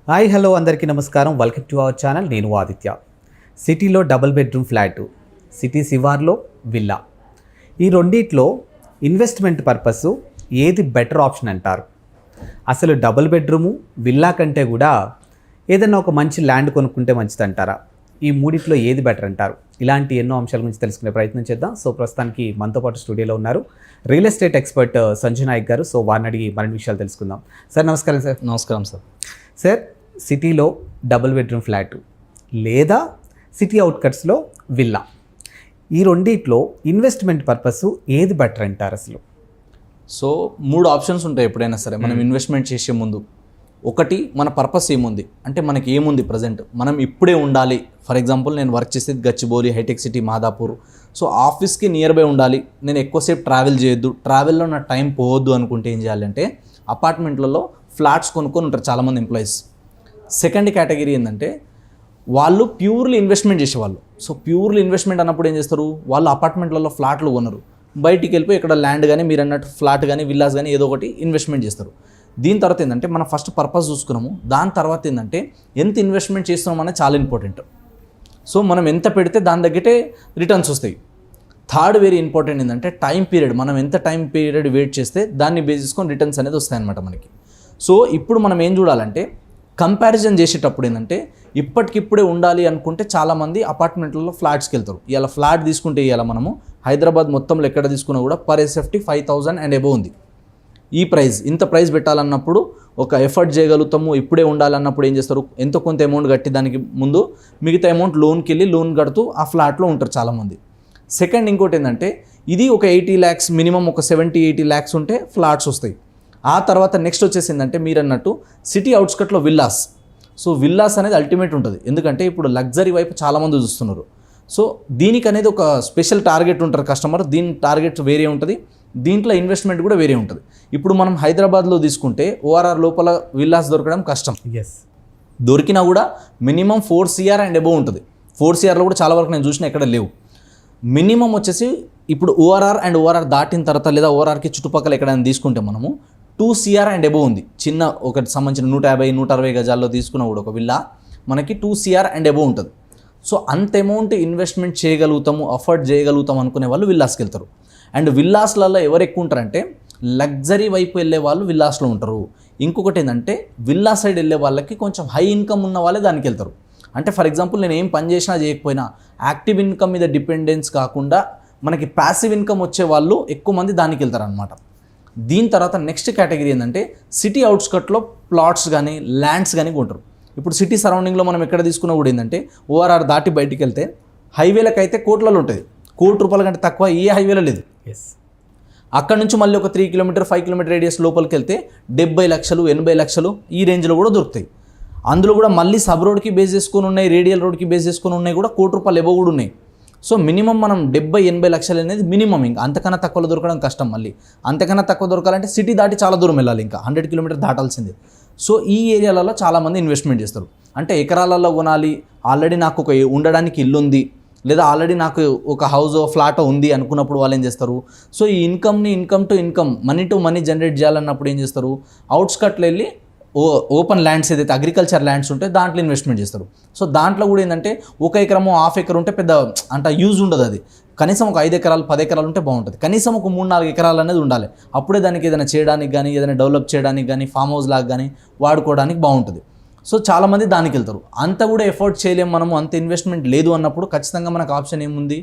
Hi hello అందరికీ నమస్కారం. Welcome to our channel. నేను ఆదిత్య. సిటీలో డబుల్ బెడ్రూమ్ ఫ్లాటు, సిటీ శివార్లో విల్లా, ఈ రెండిట్లో ఇన్వెస్ట్మెంట్ పర్పస్ ఏది బెటర్ ఆప్షన్ అంటారు? అసలు డబుల్ బెడ్రూము విల్లా కంటే కూడా ఏదైనా ఒక మంచి ల్యాండ్ కొనుక్కుంటే మంచిది అంటారా? ఈ మూడిట్లో ఏది బెటర్ అంటారు? ఇలాంటి ఎన్నో అంశాల గురించి తెలుసుకునే ప్రయత్నం చేద్దాం. సో ప్రస్తుతానికి మనతో పాటు స్టూడియోలో ఉన్నారు real estate expert Sanjay Nayak గారు. సో వారిని అడిగి మరిన్ని విషయాలు తెలుసుకుందాం. సార్ నమస్కారం. సార్ నమస్కారం. సార్, సిటీలో డబుల్ బెడ్రూమ్ ఫ్లాట్ లేదా సిటీ అవుట్కట్స్లో విల్లా, ఈ రెండిట్లో ఇన్వెస్ట్మెంట్ పర్పస్ ఏది బెటర్ అంటారు అసలు? సో 3 ఆప్షన్స్ ఉంటాయి ఎప్పుడైనా సరే మనం ఇన్వెస్ట్మెంట్ చేసే ముందు. ఒకటి, మన పర్పస్ ఏముంది, అంటే మనకి ఏముంది ప్రజెంట్, మనం ఇప్పుడే ఉండాలి. ఫర్ ఎగ్జాంపుల్ నేను వర్క్ చేసేది Gachibowli, hitech city, Madhapur. So ఆఫీస్కి నియర్ బై ఉండాలి, నేను ఎక్కువసేపు ట్రావెల్ చేయొద్దు, ట్రావెల్లో నా టైం పోవద్దు అనుకుంటే ఏం చేయాలంటే అపార్ట్మెంట్లలో ఫ్లాట్స్ కొనుక్కొని ఉంటారు చాలామంది ఎంప్లాయీస్. సెకండ్ కేటగిరీ ఏంటంటే వాళ్ళు ప్యూర్లీ ఇన్వెస్ట్మెంట్ చేసేవాళ్ళు. సో ప్యూర్లీ ఇన్వెస్ట్మెంట్ అన్నప్పుడు ఏం చేస్తారు, వాళ్ళు అపార్ట్మెంట్లలో ఫ్లాట్లు కొనరు, బయటికి వెళ్ళిపోయి ఇక్కడ ల్యాండ్ కానీ మీరు అన్నట్టు ఫ్లాట్ కానీ విల్లాస్ కానీ ఏదో ఒకటి ఇన్వెస్ట్మెంట్ చేస్తారు. దీని తర్వాత ఏంటంటే మనం ఫస్ట్ పర్పస్ చూసుకున్నాము, దాని తర్వాత ఏంటంటే ఎంత ఇన్వెస్ట్మెంట్ చేస్తున్నాం అనేది చాలా ఇంపార్టెంట్. సో మనం ఎంత పెడితే దాని తగ్గట్టే రిటర్న్స్ వస్తాయి. థర్డ్ వెరీ ఇంపార్టెంట్ ఏంటంటే టైం పీరియడ్, మనం ఎంత టైం పీరియడ్ వెయిట్ చేస్తే దాన్ని బేస్ చేసుకొని రిటర్న్స్ అనేది వస్తాయన్నమాట మనకి. సో ఇప్పుడు మనం ఏం చూడాలంటే కంపారిజన్ చేసేటప్పుడు ఏంటంటే ఇప్పటికిప్పుడే ఉండాలి అనుకుంటే చాలామంది అపార్ట్మెంట్లలో ఫ్లాట్స్కి వెళ్తారు. ఇలా ఫ్లాట్ తీసుకుంటే ఇలా మనము హైదరాబాద్ మొత్తంలో ఎక్కడ తీసుకున్నా కూడా పర్ ఎస్ఎఫ్టీ 5,000 అండ్ అబోవ్ ఉంది. ఈ ప్రైస్, ఇంత ప్రైస్ పెట్టాలన్నప్పుడు ఒక ఎఫర్ట్ చేయగలుగుతాము. ఇప్పుడే ఉండాలన్నప్పుడు ఏం చేస్తారు, ఎంతో కొంత అమౌంట్ కట్టి దానికి ముందు మిగతా అమౌంట్ లోన్కి వెళ్ళి లోన్ కడుతూ ఆ ఫ్లాట్లో ఉంటారు చాలామంది. సెకండ్ ఇంకోటి ఏంటంటే ఇది ఒక 80 lakhs మినిమం, ఒక 70-80 lakhs ఉంటే ఫ్లాట్స్ వస్తాయి. ఆ తర్వాత నెక్స్ట్ వచ్చేసిందంటే మీరు అన్నట్టు సిటీ అవుట్స్కట్లో విల్లాస్. సో విల్లాస్ అనేది అల్టిమేట్ ఉంటుంది, ఎందుకంటే ఇప్పుడు లగ్జరీ వైపు చాలామంది చూస్తున్నారు. సో దీనికి అనేది ఒక స్పెషల్ టార్గెట్ ఉంటారు కస్టమర్, దీని టార్గెట్ వేరే ఉంటుంది, దీంట్లో ఇన్వెస్ట్మెంట్ కూడా వేరే ఉంటుంది. ఇప్పుడు మనం హైదరాబాద్లో తీసుకుంటే ఓఆర్ఆర్ లోపల విల్లాస్ దొరకడం కష్టం. దొరికినా కూడా మినిమం 4 CR అండ్ అబోవ్ ఉంటుంది. 4 CRలో కూడా చాలా వరకు నేను చూసినా ఎక్కడ లేవు. మినిమం వచ్చేసి ఇప్పుడు ఓఆర్ఆర్ అండ్ ఓఆర్ఆర్ దాటిన తర్వాత లేదా ఓఆర్ఆర్కి చుట్టుపక్కల ఎక్కడైనా తీసుకుంటే మనము 2 CR అండ్ అబోవ్ ఉంది. చిన్న ఒకటి సంబంధించిన 150-160 గజాల్లో తీసుకున్న కూడా ఒక విల్లా మనకి 2 CR అండ్ అబోవ్ ఉంటుంది. సో అంత అమౌంట్ ఇన్వెస్ట్మెంట్ చేయగలుగుతాము, అఫోర్డ్ చేయగలుగుతాం అనుకునే వాళ్ళు విల్లాస్కి వెళ్తారు. అండ్ విల్లాస్లలో ఎవరు ఎక్కువ ఉంటారంటే లగ్జరీ వైపు వెళ్ళే వాళ్ళు విల్లాస్లో ఉంటారు. ఇంకొకటి ఏంటంటే విల్లా సైడ్ వెళ్ళే వాళ్ళకి కొంచెం హై ఇన్కమ్ ఉన్న వాళ్ళే దానికి వెళ్తారు. అంటే ఫర్ ఎగ్జాంపుల్ నేను ఏం పని చేసినా చేయకపోయినా యాక్టివ్ ఇన్కమ్ మీద డిపెండెన్స్ కాకుండా మనకి ప్యాసివ్ ఇన్కమ్ వచ్చే వాళ్ళు ఎక్కువ మంది దానికి వెళ్తారు అనమాట. దీని తర్వాత నెక్స్ట్ కేటగిరీ ఏంటంటే సిటీ అవుట్స్కట్లో ప్లాట్స్ కానీ ల్యాండ్స్ కానీ కొంటారు. ఇప్పుడు సిటీ సరౌండింగ్లో మనం ఎక్కడ తీసుకున్నా కూడా ఏంటంటే ఓఆర్ఆర్ దాటి బయటికి వెళ్తే హైవేలకైతే కోట్లలో ఉంటుంది, ₹1,00,00,000 కంటే తక్కువ ఏ హైవేలో లేదు. అక్కడ నుంచి మళ్ళీ ఒక 3 కిలోమీటర్ 5 కిలోమీటర్ రేడియస్ లోపలికి వెళ్తే 70 లక్షలు 80 లక్షలు ఈ రేంజ్లో కూడా దొరుకుతాయి. అందులో కూడా మళ్ళీ సబ్ రోడ్కి బేస్ చేసుకొని ఉన్నాయి, రేడియల్ రోడ్కి బేస్ చేసుకొని ఉన్నాయి, కూడా ₹1,00,00,000 ఎబో కూడా ఉన్నాయి. సో మినిమం మనం 70-80 లక్షలు అనేది మినిమం, ఇంకా అంతకన్నా తక్కువలో దొరకడం కష్టం. మళ్ళీ అంతకన్నా తక్కువ దొరకాలంటే సిటీ దాటి చాలా దూరం వెళ్ళాలి, ఇంకా 100 కిలోమీటర్ దాటాల్సిందే. సో ఈ ఏరియాలలో చాలామంది ఇన్వెస్ట్మెంట్ చేస్తారు. అంటే ఎకరాలలో కొనాలి, ఆల్రెడీ నాకు ఒక ఉండడానికి ఇల్లు ఉంది, లేదా ఆల్రెడీ నాకు ఒక హౌస్ ఫ్లాట్ ఉంది అనుకున్నప్పుడు వాళ్ళు ఏం చేస్తారు, సో ఈ income to income, money to money generate చేయాలన్నప్పుడు ఏం చేస్తారు, అవుట్స్కట్లో వెళ్ళి ఓపెన్ ల్యాండ్స్ ఏదైతే అగ్రికల్చర్ ల్యాండ్స్ ఉంటే దాంట్లో ఇన్వెస్ట్మెంట్ చేస్తారు. సో దాంట్లో కూడా ఏంటంటే 1 ఎకరము 1/2 ఎకరం ఉంటే పెద్ద అంత యూజ్ ఉండదు. అది కనీసం ఒక 5 ఎకరాలు 10 ఎకరాలు ఉంటే బాగుంటుంది. కనీసం ఒక 3-4 ఎకరాలు అనేది ఉండాలి. అప్పుడే దానికి ఏదైనా చేయడానికి కానీ, ఏదైనా డెవలప్ చేయడానికి కానీ, ఫామ్ హౌస్ లాగా కానీ వాడుకోవడానికి బాగుంటుంది. సో చాలామంది దానికి వెళ్తారు. అంత కూడా ఎఫోర్డ్ చేయలేము మనము, అంత ఇన్వెస్ట్మెంట్ లేదు అన్నప్పుడు ఖచ్చితంగా మనకు ఆప్షన్ ఏముంది,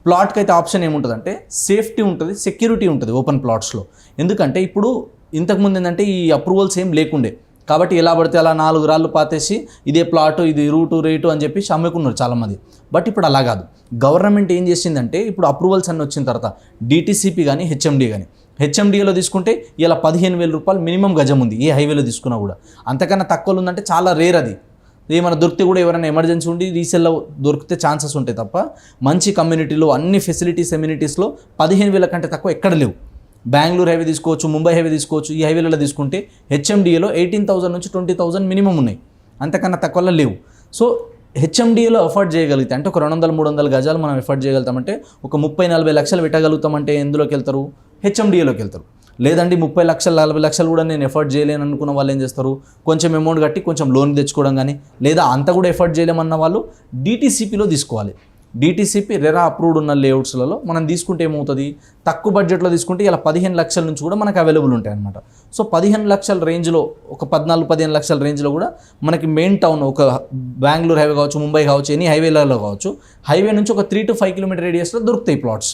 ప్లాట్కి అయితే ఆప్షన్ ఏముంటుందంటే సేఫ్టీ ఉంటుంది, సెక్యూరిటీ ఉంటుంది ఓపెన్ ప్లాట్స్లో. ఎందుకంటే ఇప్పుడు ఇంతకుముందు ఏంటంటే ఈ అప్రూవల్స్ ఏం లేకుండే, కాబట్టి ఎలా పడితే అలా 4 రాళ్ళు పాతేసి ఇదే ప్లాటు, ఇది రూటు రేటు అని చెప్పి అమ్ముకున్నారు చాలామంది. బట్ ఇప్పుడు అలా కాదు. గవర్నమెంట్ ఏం చేసిందంటే ఇప్పుడు అప్రూవల్స్ అన్నీ వచ్చిన తర్వాత DTCP కానీ HMD కానీ, HMDలో తీసుకుంటే ఇలా ₹15,000 మినిమం గజం ఉంది ఏ హైవేలో తీసుకున్నా కూడా. అంతకన్నా తక్కువలో ఉందంటే చాలా రేర్. అది ఏమైనా దొరికితే కూడా ఎవరైనా ఎమర్జెన్సీ ఉండి రీసేల్లో దొరికితే ఛాన్సెస్ ఉంటాయి తప్ప మంచి కమ్యూనిటీలో అన్ని ఫెసిలిటీస్ ఎమ్యూనిటీస్లో 15,000 కంటే తక్కువ ఎక్కడ లేవు. బెంగళూరు హైవే తీసుకోవచ్చు, ముంబై హైవే తీసుకోవచ్చు, ఈ హైవేలలో తీసుకుంటే HMDలో 18,000 నుంచి 20,000 మినిమం ఉన్నాయి, అంతకన్నా తక్కువలో లేవు. సో హెచ్ఎండిఏలో అఫోర్డ్ చేయగలిగితే అంటే ఒక 200-300 గజాలు మనం ఎఫర్ట్ చేయగలుగుతామంటే ఒక 30-40 లక్షలు పెట్టగలుగుతామంటే ఎందులోకి వెళ్తారు, హెచ్ఎండిఏలోకి వెళ్తారు. లేదండి 30 లక్షలు 40 లక్షలు కూడా నేను ఎఫర్ట్ చేయలేను అనుకున్న వాళ్ళు ఏం చేస్తారు, కొంచెం అమౌంట్ కట్టి కొంచెం లోన్ తెచ్చుకోవడం కానీ, లేదా అంత కూడా ఎఫర్ట్ చేయలేమన్న వాళ్ళు DTCPలో తీసుకోవాలి. DTCP రెరా అప్రూవ్డ్ ఉన్న లేఅవుట్స్లలో మనం తీసుకుంటే ఏమవుతుంది, తక్కువ బడ్జెట్లో తీసుకుంటే ఇలా 15 లక్షల నుంచి కూడా మనకు అవైలబుల్ ఉంటాయి అన్నమాట. సో 15 లక్షల రేంజ్లో, ఒక 14-15 లక్షల రేంజ్లో కూడా మనకి మెయిన్ టౌన్, ఒక బెంగళూరు హైవే కావచ్చు, ముంబై కావచ్చు, ఎనీ హైవేలలో కావచ్చు, హైవే నుంచి ఒక 3 to 5 కిలోమీటర్ రేడియస్లో దొరుకుతాయి ప్లాట్స్.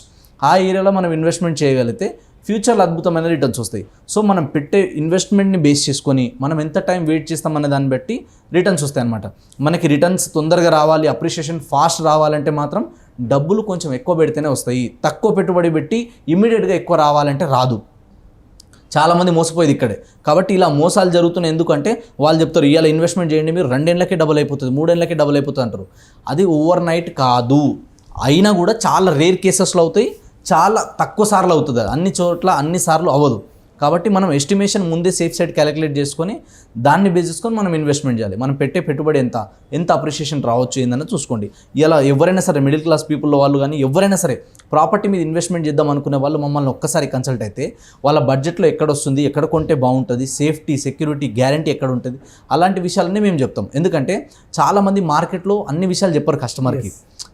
ఆ ఏరియాలో మనం ఇన్వెస్ట్మెంట్ చేయగలిగితే ఫ్యూచర్లో అద్భుతమైన రిటర్న్స్ వస్తాయి. సో మనం పెట్టే ఇన్వెస్ట్మెంట్ని బేస్ చేసుకొని మనం ఎంత టైం వెయిట్ చేస్తామనే దాన్ని బట్టి రిటర్న్స్ వస్తాయి అన్నమాట. మనకి రిటర్న్స్ తొందరగా రావాలి, అప్రిషియేషన్ ఫాస్ట్ రావాలంటే మాత్రం డబ్బులు కొంచెం ఎక్కువ పెడితేనే వస్తాయి. తక్కువ పెట్టుబడి పెట్టి ఇమ్మీడియట్గా ఎక్కువ రావాలంటే రాదు. చాలామంది మోసపోయేది ఇక్కడే. కాబట్టి ఇలా మోసాలు జరుగుతున్నాయి. ఎందుకంటే వాళ్ళు చెప్తారు ఇవాళ ఇన్వెస్ట్మెంట్ చేయండి, మీరు 2 ఏళ్ళకే డబుల్ అయిపోతుంది, 3 ఏళ్ళకే డబుల్ అయిపోతుంది అంటారు. అది ఓవర్ నైట్ కాదు, అయినా కూడా చాలా రేర్ కేసెస్లో అవుతాయి, చాలా తక్కువ సార్లు అవుతుంది. అన్ని చోట్ల అన్ని సార్లు అవ్వదు. కాబట్టి మనం ఎస్టిమేషన్ ముందే సేఫ్ సైడ్ క్యాలిక్యులేట్ చేసుకొని దాన్ని బేస్ చేసుకొని మనం ఇన్వెస్ట్మెంట్ చేయాలి. మనం పెట్టే పెట్టుబడి ఎంత అప్రిషియేషన్ రావచ్చు ఏందని చూసుకోండి. ఇలా ఎవరైనా సరే మిడిల్ క్లాస్ పీపుల్ వాళ్ళు కానీ ఎవరైనా సరే ప్రాపర్టీ మీద ఇన్వెస్ట్మెంట్ చేద్దాం అనుకునే వాళ్ళు మమ్మల్ని ఒక్కసారి కన్సల్ట్ అయితే వాళ్ళ బడ్జెట్లో ఎక్కడ వస్తుంది, ఎక్కడ కొంటే బాగుంటుంది, సేఫ్టీ సెక్యూరిటీ గ్యారంటీ ఎక్కడ ఉంటుంది, అలాంటి విషయాలన్నీ మేము చెప్తాం. ఎందుకంటే చాలామంది మార్కెట్లో అన్ని విషయాలు చెప్పరు కస్టమర్కి.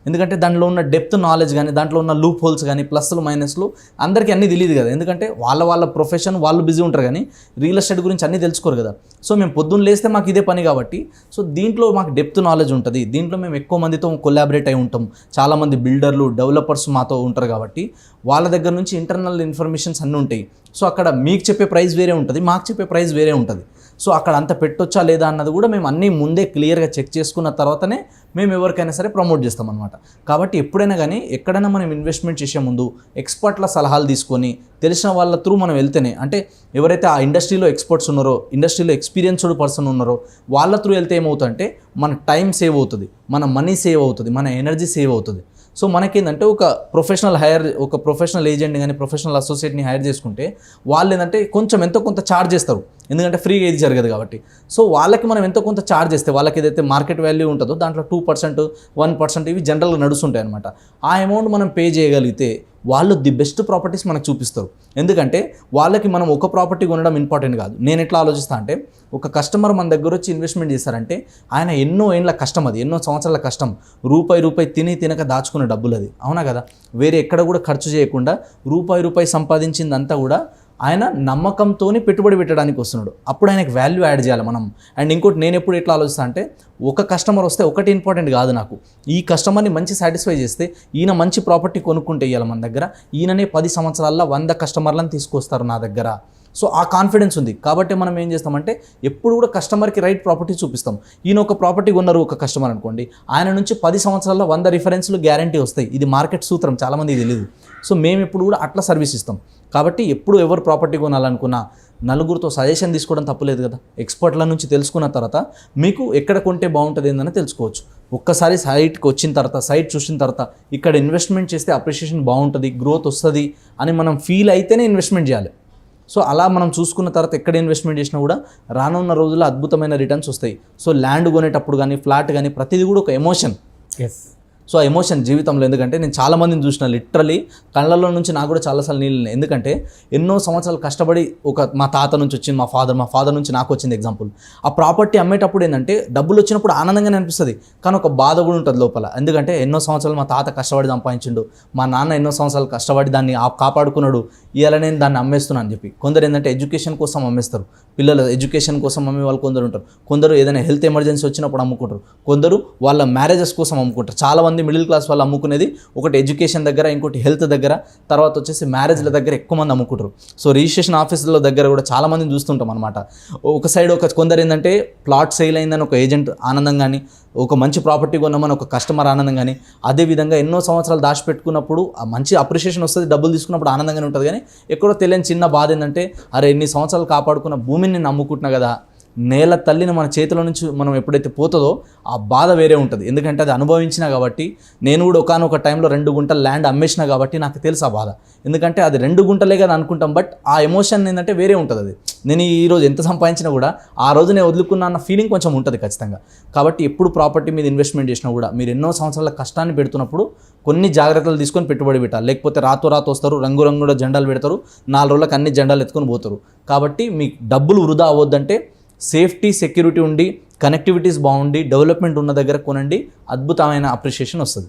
ఎందుకంటే దాంట్లో ఉన్న డెప్త్ నాలెడ్జ్ కానీ, దాంట్లో ఉన్న లూప్ హోల్స్ కానీ, ప్లస్లు మైనస్లు అందరికీ అన్నీ తెలియదు కదా. ఎందుకంటే వాళ్ళ ప్రొఫెషన్ వాళ్ళు బిజీ ఉంటారు కానీ రియల్ ఎస్టేట్ గురించి అన్నీ తెలుసుకోరు కదా. సో మేము పొద్దున్న లేస్తే మాకు ఇదే పని కాబట్టి సో దీంట్లో మాకు డెప్త్ నాలెడ్జ్ ఉంటుంది. దీంట్లో మేము ఎక్కువ మందితో కొలాబరేట్ అయి ఉంటాం. చాలామంది బిల్డర్లు, డెవలపర్స్ మాతో ఉంటారు కాబట్టి వాళ్ళ దగ్గర నుంచి ఇంటర్నల్ ఇన్ఫర్మేషన్స్ అన్నీ ఉంటాయి. సో అక్కడ మీకు చెప్పే ప్రైస్ వేరే ఉంటుంది, మాకు చెప్పే ప్రైస్ వేరే ఉంటుంది. సో అక్కడ అంత పెట్టొచ్చా లేదా అన్నది కూడా మేము అన్నీ ముందే క్లియర్గా చెక్ చేసుకున్న తర్వాతనే మేము ఎవరికైనా సరే ప్రమోట్ చేస్తాం అనమాట. కాబట్టి ఎప్పుడైనా కానీ ఎక్కడైనా మనం ఇన్వెస్ట్మెంట్ చేసే ముందు ఎక్స్పర్ట్ల సలహాలు తీసుకొని తెలిసిన వాళ్ళ త్రూ మనం వెళ్తేనే, అంటే ఎవరైతే ఆ ఇండస్ట్రీలో ఎక్స్పర్ట్స్ ఉన్నారో, ఇండస్ట్రీలో ఎక్స్పీరియన్స్డ్ పర్సన్ ఉన్నారో వాళ్ళ త్రూ వెళ్తే ఏమవుతుందంటే మన టైం సేవ్ అవుతుంది, మన మనీ సేవ్ అవుతుంది, మన ఎనర్జీ సేవ్ అవుతుంది. సో మనకేంటంటే ఒక ప్రొఫెషనల్ ఏజెంట్ కానీ ప్రొఫెషనల్ అసోసియేట్ని హైర్ చేసుకుంటే వాళ్ళు ఏంటంటే కొంచెం ఎంతో కొంత ఛార్జ్ చేస్తారు. ఎందుకంటే ఫ్రీగా ఇది జరగదు కాబట్టి. సో వాళ్ళకి మనం ఎంతో కొంత ఛార్జ్ చేస్తే వాళ్ళకి ఏదైతే మార్కెట్ వాల్యూ ఉంటుందో దాంట్లో 2%, 1% ఇవి జనరల్గా నడుస్తుంటాయి అనమాట. ఆ అమౌంట్ మనం పే చేయగలిగితే వాళ్ళు ది బెస్ట్ ప్రాపర్టీస్ మనకు చూపిస్తారు. ఎందుకంటే వాళ్ళకి మనం ఒక ప్రాపర్టీ కొనడం ఇంపార్టెంట్ కాదు. నేను ఎట్లా ఆలోచిస్తా అంటే, ఒక కస్టమర్ మన దగ్గర వచ్చి ఇన్వెస్ట్మెంట్ చేశారంటే ఆయన ఎన్నో ఏళ్ళ కష్టం, అది ఎన్నో సంవత్సరాల కష్టం, రూపాయి తినక దాచుకున్న డబ్బులు అది, అవునా కదా. వేరే ఎక్కడ కూడా ఖర్చు చేయకుండా రూపాయి సంపాదించిందంతా కూడా ఆయన నమ్మకంతోనే పెట్టుబడి పెట్టడానికి వస్తున్నాడు. అప్పుడు ఆయనకు వాల్యూ యాడ్ చేయాలి మనం. అండ్ ఇంకోటి నేను ఎప్పుడు ఎట్లా ఆలోచిస్తా అంటే, ఒక కస్టమర్ వస్తే ఒకటి ఇంపార్టెంట్ కాదు నాకు, ఈ కస్టమర్ని మంచి సాటిస్ఫై చేస్తే ఈయన మంచి ప్రాపర్టీ కొనుక్కుంటే ఇవ్వాలి మన దగ్గర, ఈయననే 10 సంవత్సరాల్లో 100 కస్టమర్లను తీసుకొస్తారు నా దగ్గర. సో ఆ కాన్ఫిడెన్స్ ఉంది కాబట్టి మనం ఏం చేస్తామంటే ఎప్పుడు కూడా కస్టమర్కి రైట్ ప్రాపర్టీ చూపిస్తాం. ఈయన ఒక ప్రాపర్టీ కొన్నారు ఒక కస్టమర్ అనుకోండి, ఆయన నుంచి 10 సంవత్సరాల్లో 100 రిఫరెన్స్లు గ్యారంటీ వస్తాయి. ఇది మార్కెట్ సూత్రం, చాలామంది తెలియదు. సో మేము ఎప్పుడు కూడా అట్లా సర్వీస్ ఇస్తాం. కాబట్టి ఎప్పుడు ఎవరు ప్రాపర్టీ కొనాలనుకున్నా నలుగురితో సజెషన్ తీసుకోవడం తప్పులేదు కదా. ఎక్స్పర్ట్ల నుంచి తెలుసుకున్న తర్వాత మీకు ఎక్కడ కొంటే బాగుంటుంది ఏందని తెలుసుకోవచ్చు. ఒక్కసారి సైట్కి వచ్చిన తర్వాత, సైట్ చూసిన తర్వాత ఇక్కడ ఇన్వెస్ట్మెంట్ చేస్తే అప్రిషియేషన్ బాగుంటుంది, గ్రోత్ వస్తుంది అని మనం ఫీల్ అయితేనే ఇన్వెస్ట్మెంట్ చేయాలి. సో అలా మనం చూసుకున్న తర్వాత ఎక్కడ ఇన్వెస్ట్మెంట్ చేసినా కూడా రానున్న రోజుల్లో అద్భుతమైన రిటర్న్స్ వస్తాయి. సో ల్యాండ్ కొనేటప్పుడు కానీ ఫ్లాట్ కానీ ప్రతిదీ కూడా ఒక ఎమోషన్. సో ఆ ఎమోషన్ జీవితంలో, ఎందుకంటే నేను చాలామందిని చూసిన లిటరలీ కళ్ళల్లో నుంచి నాకు కూడా చాలాసార్లు నీళ్ళు. ఎందుకంటే ఎన్నో సంవత్సరాలు కష్టపడి మా తాత నుంచి వచ్చింది, మా ఫాదర్ నుంచి నాకు వచ్చింది ఎగ్జాంపుల్. ఆ ప్రాపర్టీ అమ్మేటప్పుడు ఏంటంటే డబ్బులు వచ్చినప్పుడు ఆనందంగానే అనిపిస్తుంది, కానీ ఒక బాధ కూడా ఉంటుంది లోపల. ఎందుకంటే ఎన్నో సంవత్సరాలు మా తాత కష్టపడి సంపాదించిండు, మా నాన్న ఎన్నో సంవత్సరాలు కష్టపడి దాన్ని కాపాడుకున్నాడు, ఇవాళ నేను దాన్ని అమ్మేస్తున్నాను అని చెప్పి. కొందరు ఏంటంటే ఎడ్యుకేషన్ కోసం అమ్మేస్తారు, పిల్లల ఎడ్యుకేషన్ కోసం అమ్మే వాళ్ళు కొందరు ఉంటారు. కొందరు ఏదైనా హెల్త్ ఎమర్జెన్సీ వచ్చినప్పుడు అమ్ముకుంటారు, కొందరు వాళ్ళ మ్యారేజెస్ కోసం అమ్ముకుంటారు. చాలామంది మిడిల్ క్లాస్ వాళ్ళు అమ్ముకునేది ఒకటి ఎడ్యుకేషన్ దగ్గర, ఇంకోటి హెల్త్ దగ్గర, తర్వాత వచ్చేసి మ్యారేజ్ల దగ్గర ఎక్కువ మంది అమ్ముకుంటారు. సో రిజిస్ట్రేషన్ ఆఫీసుల దగ్గర కూడా చాలా మందిని చూస్తుంటాం అనమాట. ఒక సైడ్ కొందరు ఏంటంటే ప్లాట్ సేల్ అయిందని ఒక ఏజెంట్ ఆనందం కానీ, ఒక మంచి ప్రాపర్టీ కొన్నామని ఒక కస్టమర్ ఆనందం కానీ, అదేవిధంగా ఎన్నో సంవత్సరాలు దాచిపెట్టుకున్నప్పుడు మంచి అప్రిషియేషన్ వస్తుంది, డబ్బులు తీసుకున్నప్పుడు ఆనందంగానే ఉంటుంది. కానీ ఎక్కడో తెలియని చిన్న బాధ ఏంటంటే, అరే ఎన్ని సంవత్సరాలు కాపాడుకున్న భూమిని నేను అమ్ముకుంటున్నా కదా, నేల తల్లిని మన చేతిలో నుంచి మనం ఎప్పుడైతే పోతుందో ఆ బాధ వేరే ఉంటుంది. ఎందుకంటే అది అనుభవించినా కాబట్టి, నేను కూడా ఒకానొక టైంలో 2 గుంటలు ల్యాండ్ అమ్మేసిన కాబట్టి నాకు తెలుసు ఆ బాధ. ఎందుకంటే అది 2 గుంటలే కదా అనుకుంటాం, బట్ ఆ ఎమోషన్ ఏంటంటే వేరే ఉంటుంది. అది నేను ఈరోజు ఎంత సంపాదించినా కూడా ఆ రోజు నేను వదులుకున్నా అన్న ఫీలింగ్ కొంచెం ఉంటుంది ఖచ్చితంగా. కాబట్టి ఎప్పుడు ప్రాపర్టీ మీద ఇన్వెస్ట్మెంట్ చేసినా కూడా మీరు ఎన్నో సంవత్సరాల కష్టాన్ని పెడుతున్నప్పుడు కొన్ని జాగ్రత్తలు తీసుకొని పెట్టుబడి పెట్టాలి. లేకపోతే రాతోరాతు వస్తారు, రంగురంగుల జెండాలు పెడతారు, 4 రోజులకు అన్ని జెండాలు ఎత్తుకొని పోతారు. కాబట్టి మీ డబ్బులు వృధా అవ్వద్దంటే సేఫ్టీ, సెక్యూరిటీ ఉండి, కనెక్టివిటీస్ బాగుండి, డెవలప్మెంట్ ఉన్న దగ్గర కొనండి. అద్భుతమైన అప్రిషియేషన్ వస్తుంది.